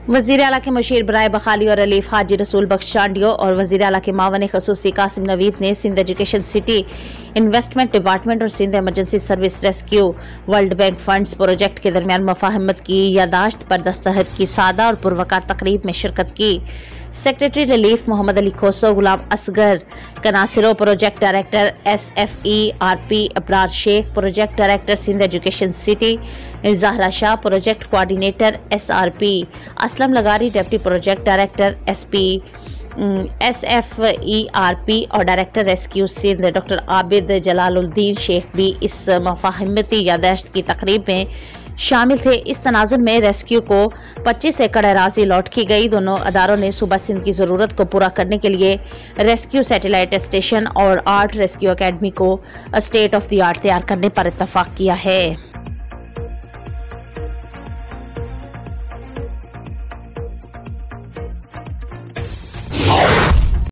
वज़ीर आला के मुशीर बराए बखाली और रिलीफ हाजी रसूल बख्श चांडियो और वज़ीर आला के मावन खसूसी कासिम नवीद ने Sindh education city investment department और Sindh emergency service rescue World Bank funds project के दरमियान मुफाहमत की यादाश्त पर दस्तखत की सादा और पुरवकार तकरीब में शिरकत की। Secretary relief Mohammad Ali Khoso, Ghulam Asghar Kanasiro, project director SFERP Abrar Shaikh, project director Sindh education city Zahra Shah, project coordinator SRP Aslam Lagari, deputy project director SFERP और director rescue Sindh doctor Abid Jalaluddin Shaikh भी इस मुफाहमती यादाश्त की तकरीब में शामिल थे। इस तनाजुर में रेस्क्यू को 25 एकड़ अराजी लौट की गई। दोनों अदारों ने सूबा सिंध की ज़रूरत को पूरा करने के लिए रेस्क्यू सैटेलाइट स्टेशन और आर्ट रेस्क्यू अकेडमी को स्टेट ऑफ द आर्ट तैयार करने पर इत्तफाक किया है।